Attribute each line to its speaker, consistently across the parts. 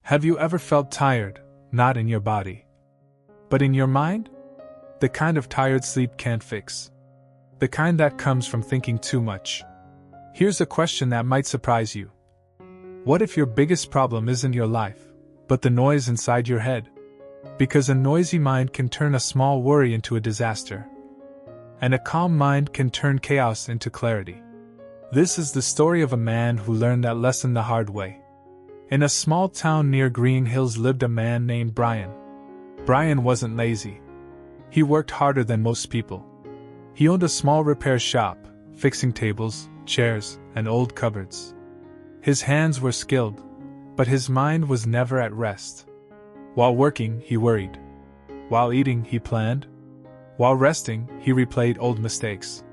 Speaker 1: Have you ever felt tired, not in your body, but in your mind? The kind of tired sleep can't fix. The kind that comes from thinking too much. Here's a question that might surprise you. What if your biggest problem isn't your life, but the noise inside your head? Because a noisy mind can turn a small worry into a disaster. And a calm mind can turn chaos into clarity. This is the story of a man who learned that lesson the hard way. In a small town near Green Hills lived a man named Brian. Brian wasn't lazy. He worked harder than most people. He owned a small repair shop, fixing tables, chairs, and old cupboards. His hands were skilled, but his mind was never at rest. While working, he worried. While eating, he planned. While resting, he replayed old mistakes.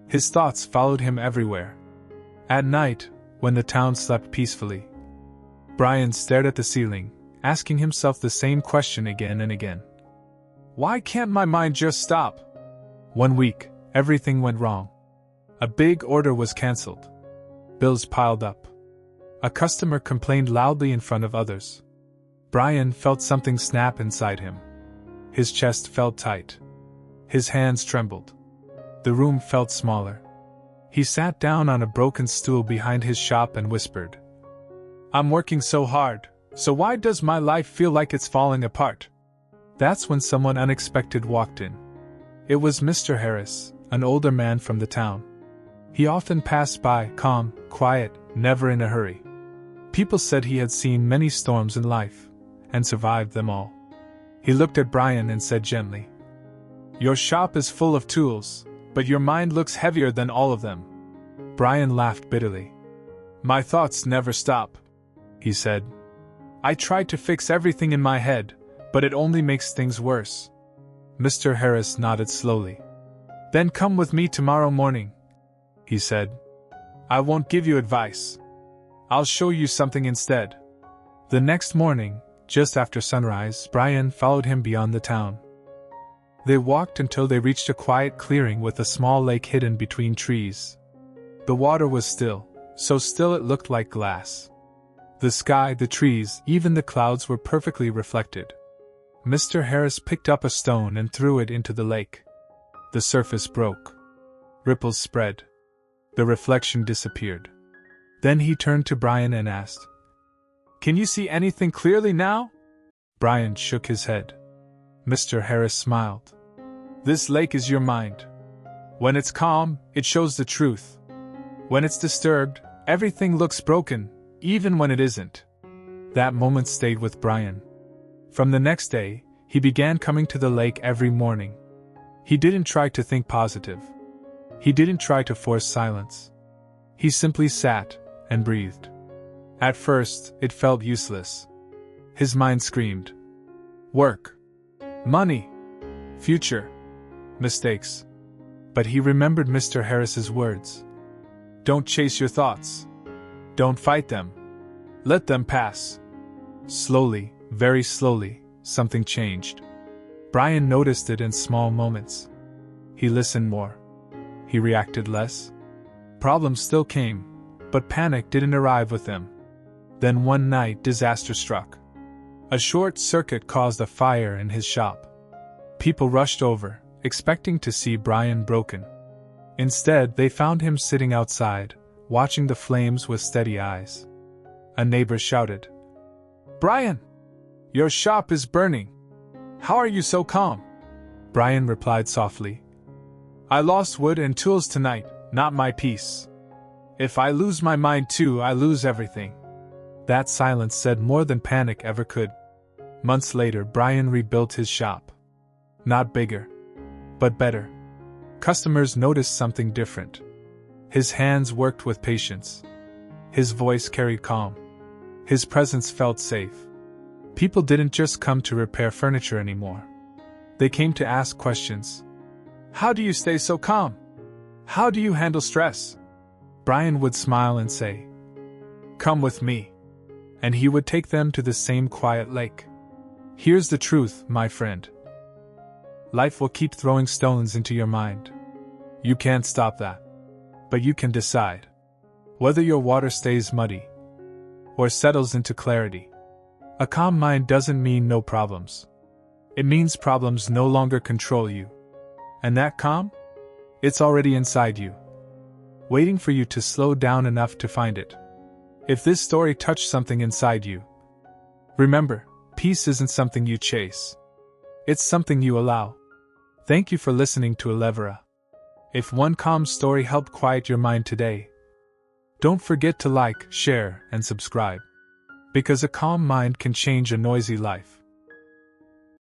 Speaker 1: His thoughts followed him everywhere. At night, when the town slept peacefully, Brian stared at the ceiling, asking himself the same question again and again. Why can't my mind just stop? One week, everything went wrong. A big order was cancelled. Bills piled up. A customer complained loudly in front of others. Brian felt something snap inside him. His chest felt tight. His hands trembled. The room felt smaller. He sat down on a broken stool behind his shop and whispered, "I'm working so hard, so why does my life feel like it's falling apart?" That's when someone unexpected walked in. It was Mr. Harris, an older man from the town. He often passed by, calm, quiet, never in a hurry. People said he had seen many storms in life, and survived them all. He looked at Brian and said gently, "Your shop is full of tools, but your mind looks heavier than all of them." Brian laughed bitterly. "My thoughts never stop," he said. "I try to fix everything in my head, but it only makes things worse." Mr. Harris nodded slowly. "Then come with me tomorrow morning," he said. "I won't give you advice. I'll show you something instead." The next morning, just after sunrise, Brian followed him beyond the town. They walked until they reached a quiet clearing with a small lake hidden between trees. The water was still, so still it looked like glass. The sky, the trees, even the clouds were perfectly reflected. Mr. Harris picked up a stone and threw it into the lake. The surface broke. Ripples spread. The reflection disappeared. Then he turned to Brian and asked, "Can you see anything clearly now?" Brian shook his head. Mr. Harris smiled. "This lake is your mind. When it's calm, it shows the truth. When it's disturbed, everything looks broken, even when it isn't." That moment stayed with Brian. From the next day, he began coming to the lake every morning. He didn't try to think positive. He didn't try to force silence. He simply sat and breathed. At first, it felt useless. His mind screamed. Work. Money. Future. Mistakes. But he remembered Mr. Harris's words. Don't chase your thoughts. Don't fight them. Let them pass. Slowly, very slowly, something changed. Brian noticed it in small moments. He listened more. He reacted less. Problems still came, but panic didn't arrive with them. Then one night, disaster struck. A short circuit caused a fire in his shop. People rushed over, expecting to see Brian broken. Instead, they found him sitting outside, watching the flames with steady eyes. A neighbor shouted, "Brian! Your shop is burning. How are you so calm?" Brian replied softly, "I lost wood and tools tonight, not my peace. If I lose my mind too, I lose everything." That silence said more than panic ever could. Months later, Brian rebuilt his shop. Not bigger, but better. Customers noticed something different. His hands worked with patience. His voice carried calm. His presence felt safe. People didn't just come to repair furniture anymore. They came to ask questions. How do you stay so calm? How do you handle stress? Brian would smile and say, "Come with me." And he would take them to the same quiet lake. Here's the truth, my friend. Life will keep throwing stones into your mind. You can't stop that. But you can decide whether your water stays muddy or settles into clarity. A calm mind doesn't mean no problems. It means problems no longer control you. And that calm? It's already inside you, waiting for you to slow down enough to find it. If this story touched something inside you, remember, peace isn't something you chase. It's something you allow. Thank you for listening to Elevera. If one calm story helped quiet your mind today, don't forget to like, share, and subscribe. Because a calm mind can change a noisy life.